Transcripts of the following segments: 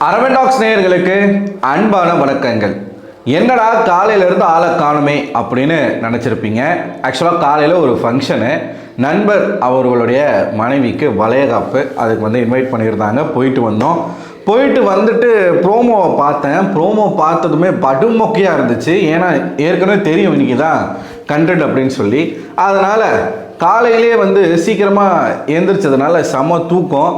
அரவண்டாக்ஸ் நேயர்களுக்கு அன்பான வணக்கங்கள். என்னடா காலையிலேருந்து ஆளை காணுமே அப்படின்னு நினச்சிருப்பீங்க. ஆக்சுவலாக காலையில் ஒரு ஃபங்க்ஷனு, நண்பர் அவர்களுடைய மனைவிக்கு வளையகாப்பு, அதுக்கு இன்வைட் பண்ணியிருந்தாங்க. போயிட்டு வந்தோம். போயிட்டு வந்துட்டு ப்ரோமோவை பார்த்தேன். ப்ரோமோ பார்த்ததுமே படுமொக்கையாக இருந்துச்சு. ஏன்னா ஏற்கனவே தெரியும் இன்றைக்கி தான் கண்டென்ட் அப்படின்னு சொல்லி. அதனால் காலையிலே சீக்கிரமாக எழுந்திரிச்சதுனால செம தூக்கம்.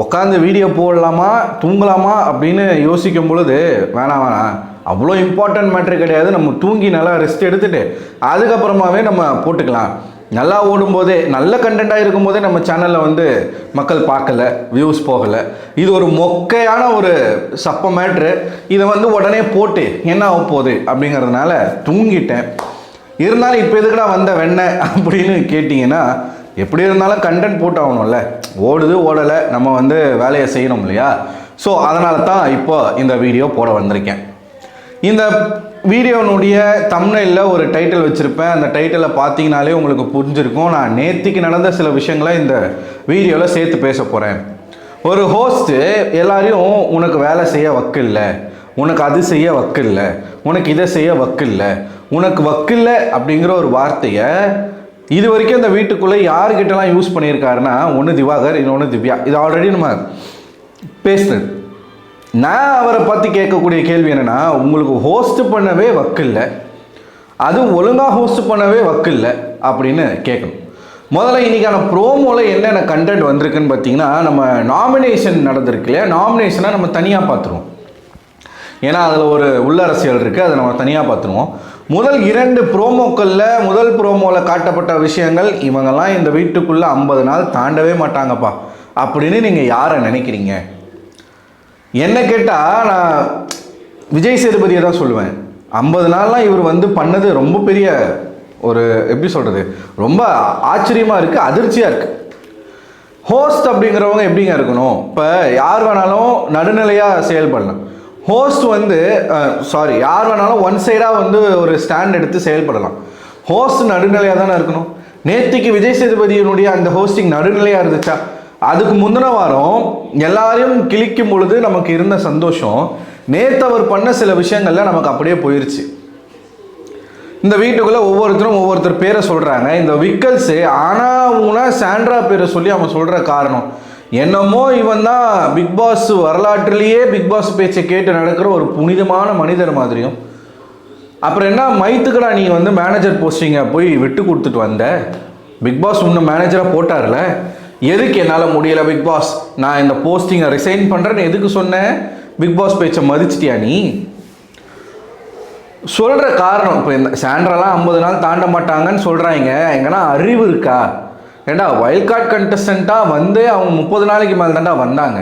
உட்காந்து வீடியோ போடலாமா தூங்கலாமா அப்படின்னு யோசிக்கும் பொழுது வேணாம் அவ்வளோ இம்பார்ட்டன்ட் மேட்ரு கிடையாது, நம்ம தூங்கி நல்லா ரெஸ்ட் எடுத்துகிட்டு அதுக்கப்புறமாவே நம்ம போட்டுக்கலாம். நல்லா ஓடும்போதே நல்ல கண்டென்ட்டாக இருக்கும்போதே நம்ம சேனலில் மக்கள் பார்க்கல, வியூஸ் போகலை. இது ஒரு மொக்கையான ஒரு சப்ப மேட்ரு. இதை உடனே போட்டு என்ன ஆக போகுது அப்படிங்கிறதுனால தூங்கிட்டேன். இருந்தாலும் இப்போ எதுக்குடா வந்த வெண்ணெய் அப்படின்னு கேட்டிங்கன்னா, எப்படி இருந்தாலும் கண்டென்ட் போட்டாகணும்ல. ஓடுது ஓடலை, நம்ம வேலையை செய்யணும் இல்லையா? ஸோ அதனால தான் இப்போ இந்த வீடியோ போட வந்திருக்கேன். இந்த வீடியோனுடைய தம்ப்நெயிலில் ஒரு டைட்டில் வச்சுருப்பேன். அந்த டைட்டிலை பார்த்தீங்கனாலே உங்களுக்கு புரிஞ்சிருக்கும். நான் நேற்றுக்கு நடந்த சில விஷயங்களை இந்த வீடியோவில் சேர்த்து பேச போகிறேன். ஒரு ஹோஸ்ட்டு எல்லாரையும் உனக்கு வேலை செய்ய வக்கில்லை, உனக்கு அது செய்ய வக்கில்லை, உனக்கு இதை செய்ய வக்கில்லை, உனக்கு வக்கில்லை அப்படிங்கிற ஒரு வார்த்தையை இது வரைக்கும் இந்த வீட்டுக்குள்ளே யாருக்கிட்டலாம் யூஸ் பண்ணியிருக்காருன்னா, ஒன்று திவாகர், இன்னொன்று திவ்யா. இது ஆல்ரெடி நம்ம பேசுனது. நான் அவரை பற்றி கேட்கக்கூடிய கேள்வி என்னென்னா, உங்களுக்கு ஹோஸ்ட் பண்ணவே வக்கில்லை, அதுவும் ஒழுங்காக ஹோஸ்ட் பண்ணவே வக்கில்லை அப்படின்னு கேட்கணும். முதல்ல இன்றைக்கான ப்ரோமோவில் என்னென்ன கண்டென்ட் வந்திருக்குன்னு பார்த்தீங்கன்னா, நம்ம நாமினேஷன் நடந்திருக்கு இல்லையா? நாமினேஷனை நம்ம தனியாக பார்த்துருவோம். ஏன்னா அதில் ஒரு உள்ளரசியல் இருக்குது, அதை நம்ம தனியாக பார்த்துருவோம். முதல் 2 ப்ரோமோக்களில் முதல் ப்ரோமோவில் காட்டப்பட்ட விஷயங்கள், இவங்கெல்லாம் இந்த வீட்டுக்குள்ளே 50 நாள் தாண்டவே மாட்டாங்கப்பா அப்படின்னு நீங்கள் யாரை நினைக்கிறீங்க? என்ன கேட்டால் நான் விஜய் சேதுபதியை தான் சொல்லுவேன். 50 நாள்லாம் இவர் பண்ணது ரொம்ப பெரிய ஒரு எப்படி சொல்கிறது, ரொம்ப ஆச்சரியமாக இருக்குது, அதிர்ச்சியாக இருக்குது. ஹோஸ்ட் அப்படிங்கிறவங்க எப்படிங்க இருக்கணும்? இப்போ யார் வேணாலும் நடுநிலையாக செயல்படலாம். ஹோஸ்ட் யார் வேணாலும் ஒன் சைடாக ஒரு ஸ்டாண்ட் எடுத்து செயல்படலாம். ஹோஸ்ட் நடுநிலையாக தானே இருக்கணும். நேற்றுக்கு விஜய் சேதுபதியினுடைய அந்த ஹோஸ்டிங் நடுநிலையாக இருந்துச்சா? அதுக்கு முந்தின வாரம் எல்லாரையும் கிழிக்கும் பொழுது நமக்கு இருந்த சந்தோஷம் நேற்று அவர் பண்ண சில விஷயங்கள்ல நமக்கு அப்படியே போயிடுச்சு. இந்த வீட்டுக்குள்ளே ஒவ்வொருத்தர் பேரை சொல்கிறாங்க. இந்த விக்கல்ஸு ஆனால் சாண்ட்ரா பேரை சொல்லி அவன் சொல்கிற காரணம் என்னமோ இவன் தான் பிக் பாஸ் வரலாற்றிலேயே பிக் பாஸ் பேச்சை கேட்டு நடக்கிற ஒரு புனிதமான மனிதர் மாதிரியும். அப்புறம் என்ன மைத்துக்கடா நீ மேனேஜர் போஸ்டிங்கை போய் விட்டு கொடுத்துட்டு வந்த? பிக் பாஸ் இன்னும் மேனேஜராக போட்டார்ல, எதுக்கு என்னால் முடியலை பிக் பாஸ், நான் இந்த போஸ்டிங்கை ரிசைன் பண்ணுறேன்னு எதுக்கு சொன்னேன்? பிக் பாஸ் பேச்சை மதிச்சிட்டியா நீ? சொல்கிற காரணம் இப்போ இந்த சாண்ட்ராலாம் 50 நாள் தாண்ட மாட்டாங்கன்னு சொல்கிறாங்க. எங்கன்னா அறிவு இருக்கா? ஏண்டா வைல்ட் கார்டு கண்டஸ்டண்ட்டாக அவங்க 30 நாளைக்கு மேலே தாண்டா வந்தாங்க.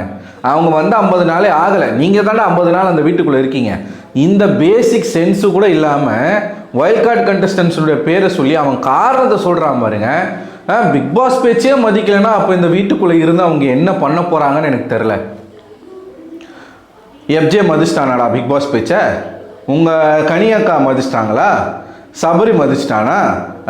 அவங்க 50 நாளே ஆகலை. நீங்கள் தாண்டா 50 நாள் அந்த வீட்டுக்குள்ளே இருக்கீங்க. இந்த பேசிக் சென்ஸு கூட இல்லாமல் வைல்ட் கார்டு கண்டஸ்டன்ஸுடைய பேரை சொல்லி அவன் காரணத்தை சொல்கிறான் பாருங்க. பிக் பாஸ் பேச்சே மதிக்கலைன்னா அப்போ இந்த வீட்டுக்குள்ளே இருந்து அவங்க என்ன பண்ண போகிறாங்கன்னு எனக்கு தெரில. எஃப்ஜே மதிச்சிட்டானாடா பிக் பாஸ் பேச்சை? உங்கள் கனியக்கா மதிச்சிட்டாங்களா? சபரி மதிச்சிட்டானா?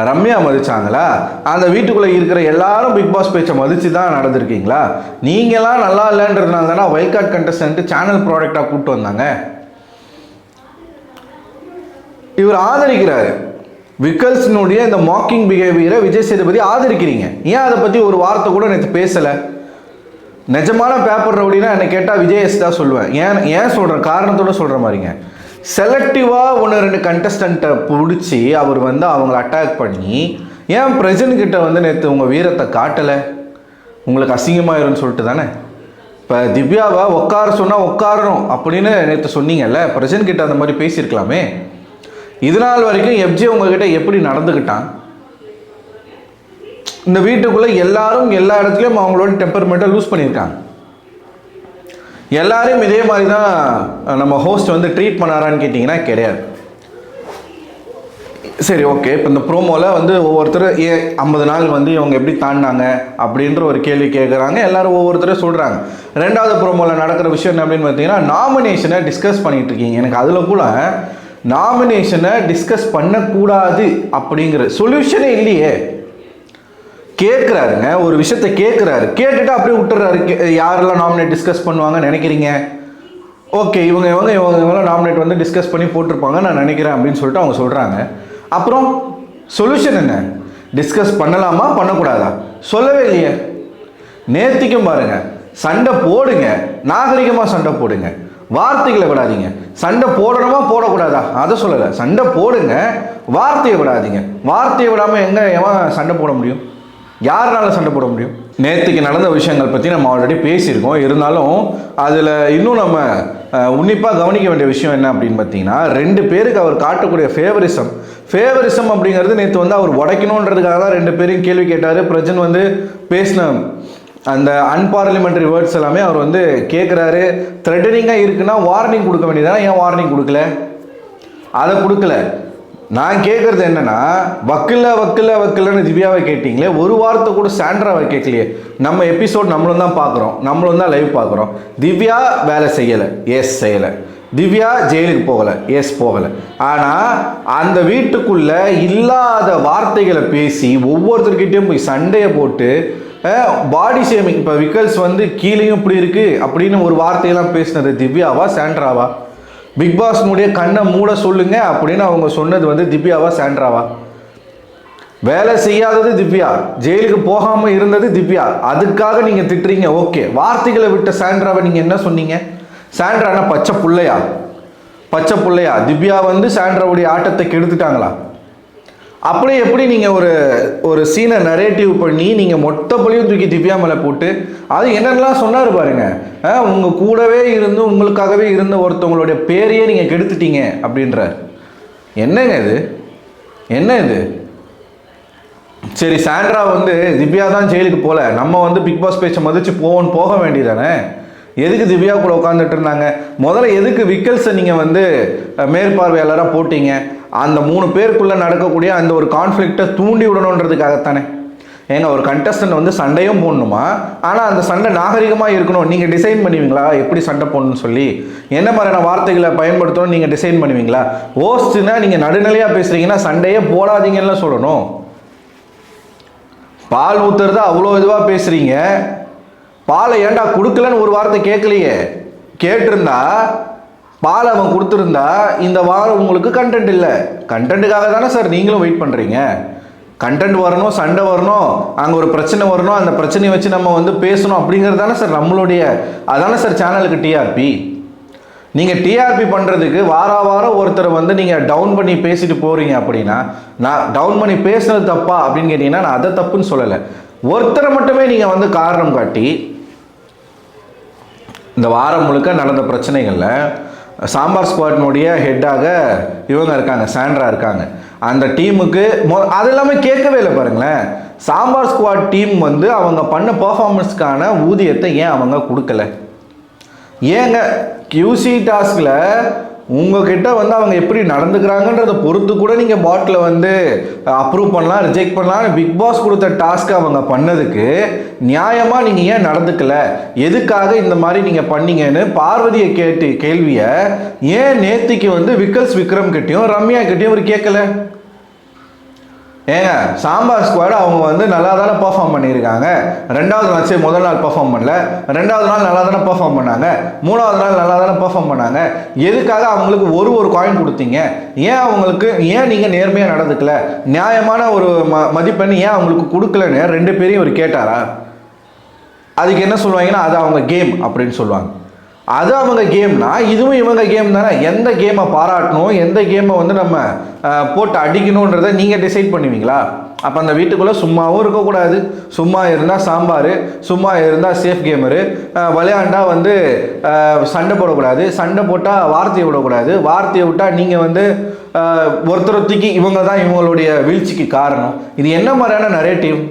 ரம்யா மதிச்சாங்களா? அந்த வீட்டுக்குள்ளே இருக்கிற எல்லாரும் பிக் பாஸ் பேச்சை மதித்து தான் நடந்திருக்கீங்களா? நீங்களாம் நல்லா இல்லைன்றதுனால தானே வைல்ட் கார்டு கண்டஸ்டன்ட்டு சேனல் ப்ராடக்டாக கூப்பிட்டு வந்தாங்க. இவர் ஆதரிக்கிறாரு. விக்கல்ஸினுடைய இந்த மாக்கிங் பிஹேவியரை விஜய் சேதுபதி ஆதரிக்கிறீங்க. ஏன் அதை பற்றி ஒரு வார்த்தை கூட நேற்று பேசலை? நிஜமான பேப்பர் ரவுடினா என்னை கேட்டால் விஜய் தான் சொல்லுவேன். ஏன் சொல்கிறேன், காரணத்தோடு சொல்கிற மாதிரிங்க. செலக்டிவாக 1-2 கண்டஸ்டண்ட்டை பிடிச்சி அவர் அவங்கள அட்டாக் பண்ணி, ஏன் பிரஜன்கிட்ட நேற்று உங்கள் வீரத்தை காட்டலை? உங்களுக்கு அசிங்கமாயிருன்னு சொல்லிட்டு தானே. இப்போ திவ்யாவை உட்கார சொன்னால் உட்காரணும் அப்படின்னு நேற்று சொன்னீங்கல்ல, பிரஜன்கிட்ட அந்த மாதிரி பேசியிருக்கலாமே. இது நாள் வரைக்கும் எஃப்ஜே உங்ககிட்ட எப்படி நடந்துக்கிட்டான்? இந்த வீட்டுக்குள்ளே எல்லாரும் எல்லா இடத்துலையும் அவங்களோட டெம்பர்மெண்ட்டை லூஸ் பண்ணியிருக்காங்க. எல்லாரையும் இதே மாதிரி தான் நம்ம ஹோஸ்ட் ட்ரீட் பண்ணாரான்னு கேட்டிங்கன்னா கிடையாது. சரி, ஓகே. இப்போ இந்த ப்ரோமோவில் ஒவ்வொருத்தர் 50 நாள் இவங்க எப்படி தாண்டினாங்க அப்படின்ற ஒரு கேள்வி கேட்குறாங்க. எல்லோரும் ஒவ்வொருத்தரும் சொல்கிறாங்க. 2வது ப்ரோமோவில் நடக்கிற விஷயம் என்ன அப்படின்னு பார்த்தீங்கன்னா, நாமினேஷனை டிஸ்கஸ் பண்ணிகிட்டு இருக்கீங்க. எனக்கு அதில் கூட நாமினேஷனை டிஸ்கஸ் பண்ணக்கூடாது அப்படிங்கிற சொல்யூஷனே இல்லையே. கேட்குறாருங்க, ஒரு விஷயத்தை கேட்குறாரு, கேட்டுட்டு அப்படியே விட்டுறாரு. யாரெல்லாம் நாமினேட் டிஸ்கஸ் பண்ணுவாங்கன்னு நினைக்கிறீங்க? ஓகே இவங்க நாமினேட் வந்து டிஸ்கஸ் பண்ணி போட்டிருப்பாங்க நான் நினைக்கிறேன் அப்படின்னு சொல்லிட்டு அவங்க சொல்கிறாங்க. அப்புறம் சொல்யூஷன் என்ன? டிஸ்கஸ் பண்ணலாமா பண்ணக்கூடாதா? சொல்லவே இல்லையே. நேத்திக்கும் பாருங்க, சண்டை போடுங்க, நாகரிகமாக சண்டை போடுங்க, வார்த்தைகளை விடாதீங்க. சண்டை போடணுமா போடக்கூடாதா அதை சொல்லலை. சண்டை போடுங்க, வார்த்தையை விடாதீங்க. வார்த்தையை விடாமல் எவன் சண்டை போட முடியும்? யாருனால சண்டை போட முடியும்? நேற்றுக்கு நடந்த விஷயங்கள் பற்றி நம்ம ஆல்ரெடி பேசியிருக்கோம். இருந்தாலும் அதில் இன்னும் நம்ம உன்னிப்பாக கவனிக்க வேண்டிய விஷயம் என்ன அப்படின்னு பார்த்தீங்கன்னா, 2 பேருக்கு அவர் காட்டக்கூடிய ஃபேவரிசம் அப்படிங்கிறது நேற்று வந்து அவர் உடைக்கணுன்றதுக்காக தான் 2 பேரையும் கேள்வி கேட்டார். பிரஜன் வந்து பேசின அந்த அன்பார்லிமெண்ட்ரி வேர்ட்ஸ் எல்லாமே அவர் வந்து கேட்குறாரு. த்ரெட்டனிங்காக இருக்குன்னா வார்னிங் கொடுக்க வேண்டியதானே, ஏன் வார்னிங் கொடுக்கல? அதை கொடுக்கல. நான் கேட்குறது என்னன்னா, வக்கில்லன்னு திவ்யாவை கேட்டிங்களே, ஒரு வார்த்தை கூட சாண்ட்ராவை கேட்கலையே. நம்ம எபிசோட் நம்மளும் தான் பார்க்குறோம், நம்மளும் தான் லைவ் பார்க்குறோம். திவ்யா வேலை செய்யலை, எஸ் செய்யலை. திவ்யா ஜெயிலுக்கு போகலை, எஸ் போகலை. ஆனால் அந்த வீட்டுக்குள்ளே இல்லாத வார்த்தைகளை பேசி ஒவ்வொருத்தர்கிட்டையும் போய் சண்டையை போட்டு பாடி ஷேமிங். இப்போ விக்கல்ஸ் வந்து கீழேயும் இப்படி இருக்குது அப்படின்னு ஒரு வார்த்தையெல்லாம் பேசினது திவ்யாவா சாண்ட்ராவா? பிக் பாஸ்னுடைய கண்ணை மூட சொல்லுங்க அப்படின்னு அவங்க சொன்னது வந்து திவ்யாவா சாண்ட்ராவா? வேலை செய்யாதது திவ்யா, ஜெயிலுக்கு போகாமல் இருந்தது திவ்யா. அதுக்காக நீங்கள் திட்டுறீங்க. ஓகே, வார்த்தைகளை விட்ட சாண்ட்ராவை நீங்கள் என்ன சொன்னீங்க? சாண்ட்ரானா பச்சை புள்ளையா? திவ்யா வந்து சாண்ட்ராவுடைய ஆட்டத்தை கெடுத்துட்டாங்களா? அப்படியே எப்படி நீங்கள் ஒரு சீனை நரேட்டிவ் பண்ணி நீங்கள் மொத்த பழியும் தூக்கி திவ்யா மேலே போட்டு, அது என்னென்னலாம் சொன்னார் பாருங்க. உங்கள் கூடவே இருந்து உங்களுக்காகவே இருந்த ஒருத்தவங்களுடைய பேரையே நீங்கள் கெடுத்துட்டீங்க அப்படின்ற. என்னங்க இது? என்ன இது? சரி, சாண்ட்ரா வந்து திவ்யா தான் ஜெயிலுக்கு போகல, நம்ம வந்து பிக் பாஸ் பேச்சை மதிச்சு போக வேண்டியதானே. எதுக்கு திவ்யா கூட உட்காந்துட்டு இருந்தாங்க? முதல்ல எதுக்கு விக்கல்ஸை நீங்கள் வந்து மேற்பார்வையாளராக போட்டீங்க? அந்த 3 பேருக்குள்ளே நடக்கக்கூடிய அந்த ஒரு கான்ஃப்ளிக்டை தூண்டி விடணுன்றதுக்காகத்தானே. ஏங்க, ஒரு கண்டஸ்டன்ட் வந்து சண்டையும் போடணுமா, ஆனால் அந்த சண்டை நாகரிகமாக இருக்கணும். நீங்கள் டிசைன் பண்ணுவீங்களா எப்படி சண்டை போடணும்னு சொல்லி? என்ன மாதிரியான வார்த்தைகளை பயன்படுத்தணும் நீங்கள் டிசைன் பண்ணுவீங்களா? ஹோஸ்ட்னா நீங்கள் நடுநிலையாக பேசுகிறீங்கன்னா சண்டையே போடாதீங்கன்னு சொல்லணும். பால் ஊற்றுறத அவ்வளோ இதுவாக பேசுகிறீங்க. பாலை ஏன்டா கொடுக்கலன்னு ஒரு வார்த்தை கேட்கலையே. கேட்டிருந்தா, பால் அவன் கொடுத்துருந்தா இந்த வாரம் உங்களுக்கு கண்டென்ட் இல்லை. கண்டென்ட்டுக்காக தானே சார் நீங்களும் வெயிட் பண்ணுறீங்க. கண்டென்ட் வரணும், சண்டை வரணும், அங்கே ஒரு பிரச்சனை வரணும், அந்த பிரச்சனையை வச்சு நம்ம வந்து பேசணும் அப்படிங்கிறது தானே சார் நம்மளுடைய, அதானே சார் சேனலுக்கு டிஆர்பி. நீங்கள் டிஆர்பி பண்ணுறதுக்கு வாரம் ஒருத்தரை வந்து நீங்கள் டவுன் பண்ணி பேசிட்டு போகிறீங்க அப்படின்னா, நான் டவுன் பண்ணி பேசுனது தப்பா அப்படின்னு கேட்டிங்கன்னா நான் அதை தப்புன்னு சொல்லலை. ஒருத்தரை மட்டுமே நீங்கள் வந்து காரணம் காட்டி இந்த வாரம் முழுக்க நடந்த பிரச்சனைகளில் சாம்பார் ஸ்குவாட்னுடைய ஹெட்டாக இவங்க இருக்காங்க, சாண்ட்ரா இருக்காங்க. அந்த டீமுக்கு அது எல்லாமே கேட்கவே இல்லை பாருங்களேன். சாம்பார் ஸ்குவாட் டீம் வந்து அவங்க பண்ண பர்ஃபார்மன்ஸ்க்கான ஊதியத்தை ஏன் அவங்க கொடுக்கல? ஏங்க கியூசி டாஸ்கில் உங்ககிட்ட வந்து அவங்க எப்படி நடந்துக்கிறாங்கன்றதை பொறுத்து கூட நீங்கள் பாட்டில் வந்து அப்ரூவ் பண்ணலாம், ரிஜெக்ட் பண்ணலாம். பிக் பாஸ் கொடுத்த டாஸ்க்கு அவங்க பண்ணதுக்கு நியாயமாக நீங்கள் ஏன் நடந்துக்கல, எதுக்காக இந்த மாதிரி நீங்கள் பண்ணீங்கன்னு பார்வதியை கேள்வியை ஏன் நேத்திக்கு வந்து விக்கல்ஸ் விக்ரம் கிட்டையும் ரம்யா கிட்டையும் ஒரு கேட்கல? ஏங்க, சாம்பார் ஸ்குவாட் அவங்க வந்து நல்லா தானே பர்ஃபார்ம் பண்ணியிருக்காங்க. 2வது நாள், சரி முதல் நாள் பர்ஃபார்ம் பண்ணல, 2வது நாள் நல்லா தானே பர்ஃபார்ம் பண்ணாங்க, 3வது நாள் நல்லா தானே பர்ஃபார்ம் பண்ணாங்க. எதுக்காக அவங்களுக்கு ஒரு காயின் கொடுத்தீங்க? ஏன் நீங்கள் நேர்மையாக நடந்துக்கல, நியாயமான ஒரு மதிப்பெண் ஏன் அவங்களுக்கு கொடுக்கலன்னு 2 பேரையும் ஒரு கேட்டாரா? அதுக்கு என்ன சொல்லுவாங்கன்னா, அது அவங்க கேம் அப்படின்னு சொல்லுவாங்க. அது அவங்க கேம்னா இதுவும் இவங்க கேம் தானே. எந்த கேமை பாராட்டணும், எந்த கேமை வந்து நம்ம போட்டு அடிக்கணுன்றதை நீங்கள் டிசைட் பண்ணுவீங்களா? அப்போ அந்த வீட்டுக்குள்ளே சும்மாவும் இருக்கக்கூடாது. சும்மா இருந்தால் சாம்பார், சும்மா இருந்தால் சேஃப் கேமரு, விளையாண்டா வந்து சண்டை போடக்கூடாது, சண்டை போட்டால் வார்த்தையை விடக்கூடாது, வார்த்தையை விட்டால் நீங்கள் வந்து ஒருத்தரத்துக்கு இவங்க தான் இவங்களுடைய வீழ்ச்சிக்கு காரணம். இது என்ன மாதிரியான நரேட்டிவ்?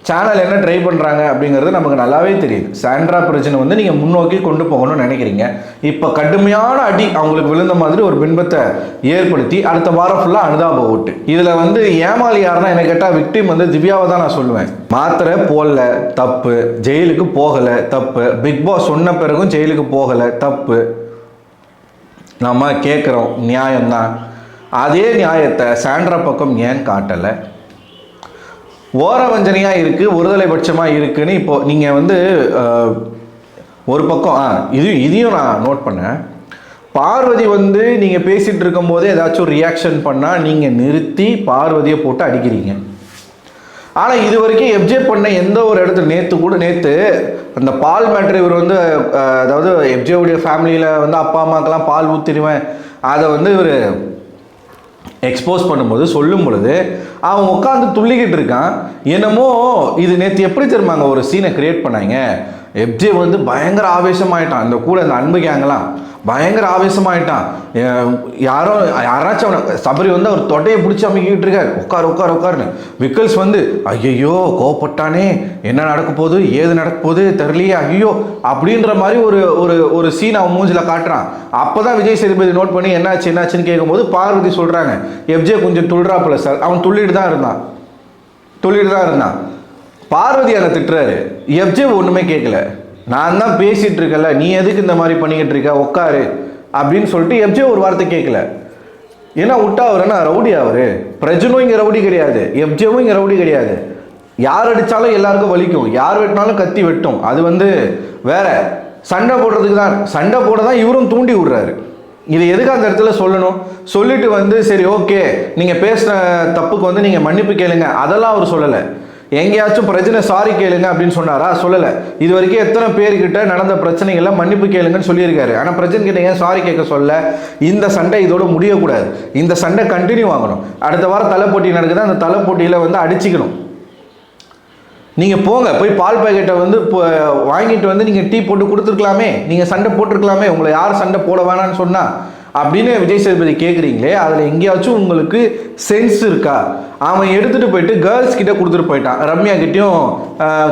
சேனல் என்ன ட்ரை பண்ணுறாங்க அப்படிங்கிறது நமக்கு நல்லாவே தெரியுது. சாண்ட்ரா பிரச்சனை வந்து நீங்கள் முன்னோக்கி கொண்டு போகணும்னு நினைக்கிறீங்க. இப்போ கடுமையான அடி அவங்களுக்கு விழுந்த மாதிரி ஒரு பின்பத்தை ஏற்படுத்தி அடுத்த வாரம் ஃபுல்லாக அனுதாப ஓட்டு. இதில் வந்து ஏமாளி யாருன்னா என்ன கேட்டால் விக்டிம் வந்து திவ்யாவை தான் நான் சொல்லுவேன். மாத்திரை போடல தப்பு, ஜெயிலுக்கு போகலை தப்பு, பிக் பாஸ் சொன்ன பிறகும் ஜெயிலுக்கு போகலை தப்பு. நம்ம கேட்குறோம் நியாயம்தான். அதே நியாயத்தை சாண்ட்ரா பக்கம் ஏன் காட்டலை? ஓரவஞ்சனையாக இருக்குது, ஒருதலை பட்சமாக இருக்குதுன்னு இப்போது நீங்கள் வந்து ஒரு பக்கம் இதையும் நான் நோட் பண்ணேன். பார்வதி வந்து நீங்கள் பேசிகிட்டு இருக்கும்போது ஏதாச்சும் ரியாக்ஷன் பண்ணால் நீங்கள் நிறுத்தி பார்வதியை போட்டு அடிக்கிறீங்க. ஆனால் இது வரைக்கும் எஃப்ஜே பண்ண எந்த ஒரு இடத்துல நேற்று அந்த பால் மேட்ரு இவர் வந்து அதாவது எஃப்ஜேவுடைய ஃபேமிலியில் வந்து அப்பா அம்மாக்கெல்லாம் பால் ஊற்றிடுவேன் அதை வந்து இவர் எக்ஸ்போஸ் பண்ணும்போது சொல்லும் பொழுது அவன் உட்காந்து துள்ளிக்கிட்டு இருக்கான். என்னமோ இது நேற்று எப்படி தெரியுமாங்க ஒரு சீனை கிரியேட் பண்ணாங்க. எஃப்ஜே வந்து பயங்கர ஆவேசமாயிட்டான். இந்த கூட இந்த அன்பு கேங்கெல்லாம் பயங்கர ஆவேசமாயிட்டான். யாராச்சும் அவனை சபரி வந்து அவர் தொட்டையை பிடிச்சி அமைக்கிட்டு இருக்கார். உட்காருன்னு விக்கல்ஸ் வந்து ஐயோ கோவப்பட்டானே, என்ன நடக்க போகுது ஏது நடக்க போகுது தெரியலையே ஐயோ அப்படின்ற மாதிரி ஒரு சீன் அவன் மூஞ்சில் காட்டுறான். அப்போ தான் விஜய் சேதுபதி நோட் பண்ணி என்னாச்சுன்னு கேட்கும்போது பார்வதி சொல்கிறாங்க எஃப்ஜே கொஞ்சம் துள்ளுறாப்புல சார். அவன் துள்ளிட்டு தான் இருந்தான். பார்வதி அதை திட்டுறாரு. எஃப்ஜே ஒன்றுமே கேட்கல. நான் தான் பேசிகிட்டு இருக்கல, நீ எதுக்கு இந்த மாதிரி பண்ணிக்கிட்டு இருக்க உட்காரு அப்படின்னு சொல்லிட்டு எஃப்ஜே ஒரு வார்த்தை கேட்கல. ஏன்னா விட்டா அவர் என்ன ரவுடி? அவர் பிரஜனும் இங்கே ரவுடி கிடையாது, எஃப்ஜேவும் இங்கே ரவுடி கிடையாது. யார் அடித்தாலும் எல்லாருக்கும் வலிக்கும், யார் வெட்டினாலும் கத்தி வெட்டும். அது வந்து வேற. சண்டை போட தான் இவரும் தூண்டி விடுறாரு. இது எதுக்கு அந்த இடத்துல சொல்லணும்? சொல்லிட்டு வந்து சரி ஓகே நீங்கள் பேசின தப்புக்கு வந்து நீங்கள் மன்னிப்பு கேளுங்க அதெல்லாம் அவர் சொல்லலை. எங்கேயாச்சும் பிரச்சனை சாரி கேளுங்க அப்படின்னு சொன்னாரா? சொல்லலை. இது வரைக்கும் எத்தனை பேர்கிட்ட நடந்த பிரச்சனைகள்லாம் மன்னிப்பு கேளுங்கன்னு சொல்லியிருக்காரு. ஆனால் பிரச்சனை கிட்ட ஏன் சாரி கேட்க சொல்ல? இந்த சண்டை இதோட முடியக்கூடாது, இந்த சண்டை கண்டினியூ ஆகணும். அடுத்த வாரம் தலை போட்டி நடக்குது, அந்த தலை போட்டியில் வந்து அடிச்சுக்கணும். நீங்கள் போங்க போய் பால் பாக்கெட்டை வந்து வாங்கிட்டு வந்து நீங்கள் டீ போட்டு கொடுத்துருக்கலாமே, நீங்கள் சண்டை போட்டிருக்கலாமே, உங்களை யார் சண்டை போட வேணான்னு சொன்னால் அப்படின்னு விஜய் சேதுபதி கேட்குறீங்களே, அதில் எங்கேயாச்சும் உங்களுக்கு சென்ஸ் இருக்கா? அவன் எடுத்துகிட்டு போயிட்டு கேர்ள்ஸ் கிட்டே கொடுத்துட்டு போயிட்டான், ரம்யா கிட்டேயும்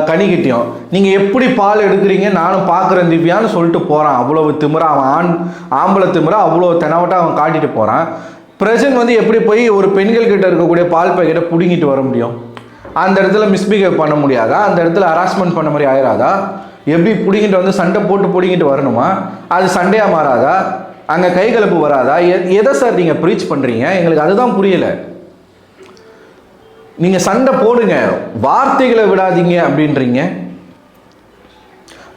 கனிக்கிட்டேயும். நீங்கள் எப்படி பால் எடுக்கிறீங்க நானும் பார்க்குறேன் திவ்யான்னு சொல்லிட்டு போகிறான். அவ்வளோ திமிரா அவன் ஆம்பளை திமிரா அவ்வளோ தெனாவட்டாக அவன் காட்டிட்டு போகிறான். பிரசன் வந்து எப்படி போய் ஒரு பெண்கள் கிட்ட இருக்கக்கூடிய பால் பாக்கெட்டை பிடுங்கிட்டு வர முடியும்? அந்த இடத்துல மிஸ்பிஹேவ் பண்ண முடியாதா? அந்த இடத்துல ஹராஸ்மெண்ட் பண்ண மாதிரி ஆயிராதா? எப்படி பிடிங்கிட்டு வந்து சண்டை போட்டு பிடிங்கிட்டு வரணுமா? அது சண்டையாக மாறாதா? அங்கே கைகலப்பு வராதா? எதை சார் நீங்கள் ப்ரீச் பண்ணுறீங்க? எங்களுக்கு அதுதான் புரியலை. நீங்கள் சண்டை போடுங்க, வார்த்தைகளை விடாதீங்க அப்படின்றீங்க.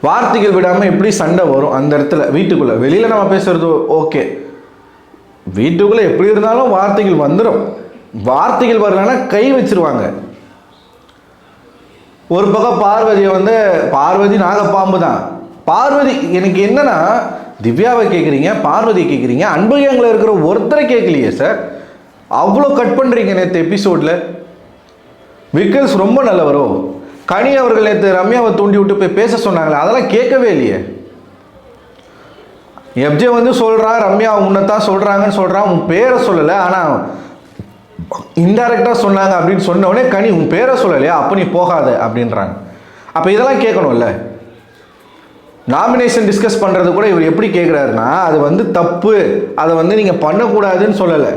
வார்த்தைகள் விடாமல் எப்படி சண்டை வரும் அந்த இடத்துல? வீட்டுக்குள்ளே வெளியில் நம்ம பேசுறது ஓகே, வீட்டுக்குள்ளே எப்படி இருந்தாலும் வார்த்தைகள் வந்துடும். வார்த்தைகள் வரலன்னா கை வச்சிருவாங்க. ஒரு பக்கம் பார்வதியை வந்து பார்வதி நாகப்பாம்பு தான். பார்வதி எனக்கு என்னன்னா திவ்யாவை கேட்குறீங்க, பார்வதியை கேட்குறீங்க, அன்புகேங்கில் இருக்கிற ஒருத்தரை கேட்கலையே சார். அவ்வளோ கட் பண்ணுறீங்க. நேற்று எபிசோடில் விக்கல்ஸ் ரொம்ப நல்லவரோ? கனி அவர்கள் நேற்று ரம்யாவை தூண்டி விட்டு போய் பேச சொன்னாங்களே, அதெல்லாம் கேட்கவே இல்லையே. எஃப்ஜே வந்து சொல்கிறான் ரம்யா உன்னைத்தான் சொல்கிறாங்கன்னு சொல்கிறான், உன் பேரை சொல்லலை, ஆனால் இன்டைரக்டாக சொன்னாங்க அப்படின்னு சொன்ன உடனே கனி உன் பேரை சொல்லலையா, அப்போ நீ போகாத அப்படின்றாங்க. அப்போ இதெல்லாம் கேட்கணும்ல. நாமினேஷன் டிஸ்கஸ் பண்ணுறது கூட இவர் எப்படி கேட்குறாருன்னா அது வந்து தப்பு, அதை வந்து நீங்கள் பண்ணக்கூடாதுன்னு சொல்லலை.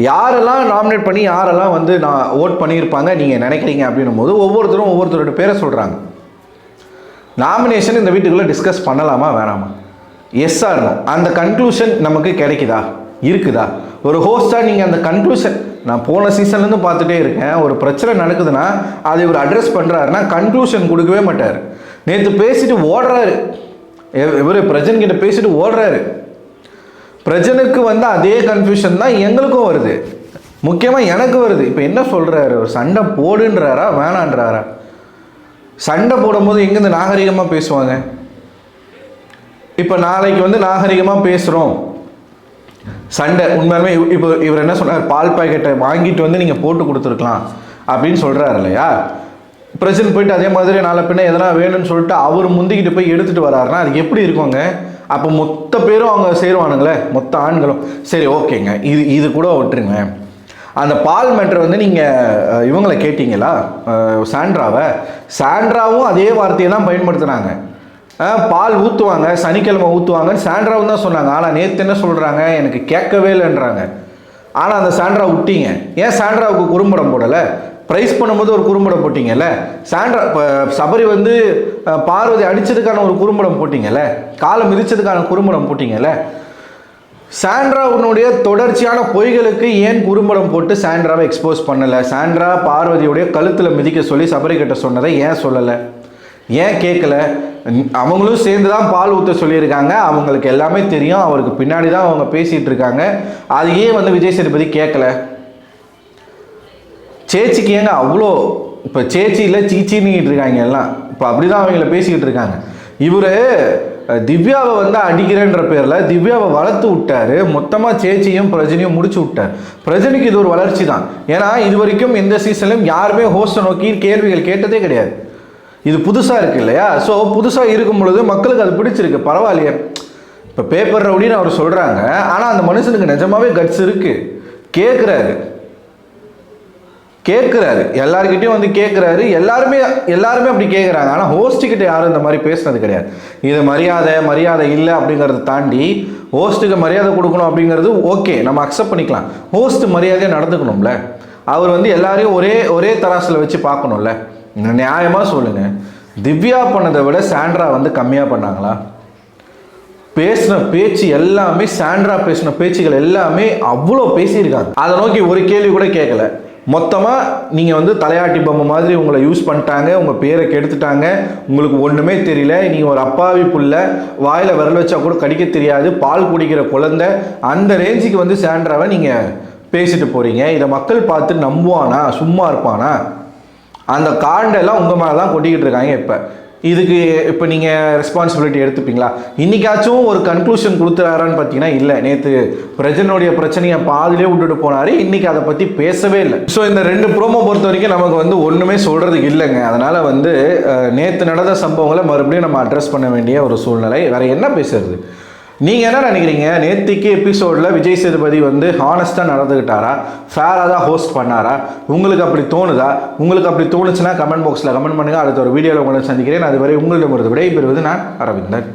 யாரெல்லாம் நாமினேட் பண்ணி யாரெல்லாம் வந்து நான் ஓட் பண்ணியிருப்பாங்க நீங்கள் நினைக்கிறீங்க அப்படின்னும் போது ஒவ்வொருத்தரும் ஒவ்வொருத்தரோட பேரை சொல்கிறாங்க. நாமினேஷன் இந்த வீட்டுக்குள்ளே டிஸ்கஸ் பண்ணலாமா வேணாமா? எஸ் ஆர் நோ, அந்த கன்க்ளூஷன் நமக்கு கிடைக்குதா இருக்குதா? ஒரு ஹோஸ்டாக நீங்கள் அந்த கன்க்ளூஷன், நான் போன சீசன்லேருந்து பார்த்துட்டே இருக்கேன், ஒரு பிரச்சனை நடக்குதுன்னா அதை இவர் அட்ரஸ் பண்ணுறாருன்னா கன்க்ளூஷன் கொடுக்கவே மாட்டார். நேற்று பேசிட்டு ஓடுறாரு, இவர் பிரஜன் கிட்ட பேசிட்டு ஓடுறாரு. பிரஜனுக்கு வந்து அதே கன்ஃபியூஷன் தான் எங்களுக்கும் வருது, முக்கியமாக எனக்கு வருது. இப்போ என்ன சொல்கிறாரு? ஒரு சண்டை போடுன்றாரா வேணான்றாரா? சண்டை போடும்போது எங்கேருந்து நாகரிகமாக பேசுவாங்க? இப்போ நாளைக்கு வந்து நாகரிகமாக பேசுகிறோம், சண்டை உண்மையுமே இப்போ இவர் என்ன சொன்னார்? பால் பாக்கெட்டை வாங்கிட்டு வந்து நீங்கள் போட்டு கொடுத்துருக்கலாம் அப்படின்னு சொல்கிறாரு இல்லையா? பிரசிடன்ட் போயிட்டு அதே மாதிரி நாளை பின்ன எதனா வேணும்னு சொல்லிட்டு அவர் முந்திக்கிட்டு போய் எடுத்துகிட்டு வராருன்னா அது எப்படி இருக்குங்க? அப்போ மொத்த பேரும் அவங்க சேருவானுங்களே, மொத்த ஆண்களும். சரி ஓகேங்க, இது கூட விட்டுருங்க. அந்த பால் மேட்ரை வந்து நீங்கள் இவங்களை கேட்டிங்களா? சாண்ட்ராவும் அதே வார்த்தையை தான் பயன்படுத்துனாங்க. பால் ஊற்றுவாங்க, சனிக்கிழமை ஊற்றுவாங்கன்னு சாண்ட்ராவும் தான் சொன்னாங்க. ஆனால் நேற்று என்ன சொல்கிறாங்க? எனக்கு கேட்கவே இல்லைன்றாங்க. ஆனால் அந்த சாண்ட்ரா விட்டீங்க. ஏன் சாண்ட்ராவுக்கு குறும்படம் போடலை? ப்ரைஸ் பண்ணும்போது ஒரு குறும்படம் போட்டிங்கல்ல. சாண்ட்ரா இப்போ சபரி வந்து பார்வதி அடித்ததுக்கான ஒரு குறும்படம் போட்டிங்கல்ல, காலை மிதித்ததுக்கான குறும்படம் போட்டிங்கல்ல. சாண்ட்ரா உன்னுடைய தொடர்ச்சியான பொய்களுக்கு ஏன் குறும்படம் போட்டு சாண்ட்ராவை எக்ஸ்போஸ் பண்ணலை? சாண்ட்ரா பார்வதியுடைய கழுத்தில் மிதிக்க சொல்லி சபரி கிட்ட சொன்னதை ஏன் சொல்லலை? ஏன் கேட்கல? அவங்களும் சேர்ந்து தான் பால் ஊற்ற சொல்லியிருக்காங்க, அவங்களுக்கு எல்லாமே தெரியும், அவருக்கு பின்னாடி தான் அவங்க பேசிகிட்டு இருக்காங்க. அது ஏன் வந்து விஜய் சேதுபதி கேட்கல? சேச்சிக்கு ஏங்க அவ்வளோ, இப்போ சேச்சி இல்லை சீச்சின்னுக்கிட்டு இருக்காங்க எல்லாம், இப்போ அப்படி தான் அவங்கள பேசிக்கிட்டு இருக்காங்க. இவர் திவ்யாவை வந்து அடிக்கிறேன்ற பேரில் திவ்யாவை வளர்த்து விட்டார், மொத்தமாக சேச்சியும் பிரஜனையும் முடிச்சு விட்டார். பிரஜனைக்கு இது ஒரு வளர்ச்சி தான். ஏன்னா இது வரைக்கும் எந்த சீசன்லையும் யாருமே ஹோஸ்ட்டை நோக்கி கேள்விகள் கேட்டதே கிடையாது. இது புதுசாக இருக்குது இல்லையா? ஸோ புதுசாக இருக்கும் பொழுது மக்களுக்கு அது பிடிச்சிருக்கு, பரவாயில்லையே. இப்போ பேப்பர் ரவுடின்னு அவர் சொல்கிறாங்க, ஆனால் அந்த மனுஷனுக்கு நிஜமாவே கட்ஸ் இருக்குது, கேட்குறாரு எல்லாருக்கிட்டையும் வந்து கேட்குறாரு. எல்லாருமே அப்படி கேட்குறாங்க. ஆனால் ஹோஸ்ட்டுக்கிட்ட யாரும் இந்த மாதிரி பேசுனது கிடையாது. இது மரியாதை இல்லை அப்படிங்கிறத தாண்டி ஹோஸ்ட்டுக்கு மரியாதை கொடுக்கணும் அப்படிங்கிறது ஓகே, நம்ம அக்செப்ட் பண்ணிக்கலாம். ஹோஸ்ட்டு மரியாதையாக நடந்துக்கணும்ல. அவர் வந்து எல்லாரையும் ஒரே தராசில் வச்சு பார்க்கணும்ல. நியாயமாக சொல்லுங்கள், திவ்யா பண்ணதை விட சாண்ட்ரா வந்து கம்மியாக பண்ணாங்களா? பேசின பேச்சு எல்லாமே, சாண்ட்ரா பேசின பேச்சுகள் எல்லாமே அவ்வளோ பேசியிருக்காங்க. அதை நோக்கி ஒரு கேள்வி கூட கேட்கல. மொத்தமாக நீங்கள் வந்து தலையாட்டி பொம்மை மாதிரி உங்களை யூஸ் பண்ணிட்டாங்க, உங்கள் பேரை கெடுத்துட்டாங்க, உங்களுக்கு ஒன்றுமே தெரியல, நீங்கள் ஒரு அப்பாவி புள்ள, வாயில் விரல் வச்சா கூட கடிக்க தெரியாது, பால் குடிக்கிற குழந்தை, அந்த ரேஞ்சுக்கு வந்து சாண்ட்ராவை நீங்கள் பேசிட்டு போகிறீங்க. இதை மக்கள் பார்த்து நம்புவானா? சும்மா இருப்பானா? அந்த காண்டெல்லாம் உங்கள் மேலே தான் கொட்டிக்கிட்டு இருக்காங்க. இதுக்கு இப்போ நீங்கள் ரெஸ்பான்சிபிலிட்டி எடுத்துப்பீங்களா? இன்றைக்காச்சும் ஒரு கன்க்ளூஷன் கொடுத்துறாரான்னு பார்த்தீங்கன்னா இல்லை. நேற்று பிரஜனுடைய பிரச்சனையை பாதிலே விட்டுட்டு போனார், இன்றைக்கி அதை பற்றி பேசவே இல்லை. ஸோ இந்த 2 ப்ரோமோ பொறுத்த வரைக்கும் நமக்கு வந்து ஒன்றுமே சொல்கிறதுக்கு இல்லைங்க. அதனால் வந்து நேற்று நடந்த சம்பவங்களை மறுபடியும் நம்ம அட்ரஸ் பண்ண வேண்டிய ஒரு சூழ்நிலை. வேறு என்ன பேசுறது? நீங்கள் என்ன நினைக்கிறீங்க? நேற்றுக்கு எபிசோடில் விஜய் சேதுபதி வந்து ஹானஸ்ட்டாக நடந்துக்கிட்டாரா? ஃபேராக தான் ஹோஸ்ட் பண்ணாரா? உங்களுக்கு அப்படி தோணுதா? உங்களுக்கு அப்படி தோணுச்சுன்னா கமெண்ட் பாக்ஸில் கமெண்ட் பண்ணுங்கள். அடுத்த ஒரு வீடியோவில் உங்களை சந்திக்கிறேன். அதுவரை உங்களிடம் விடைபெறுவது நான் அரவிந்தன்.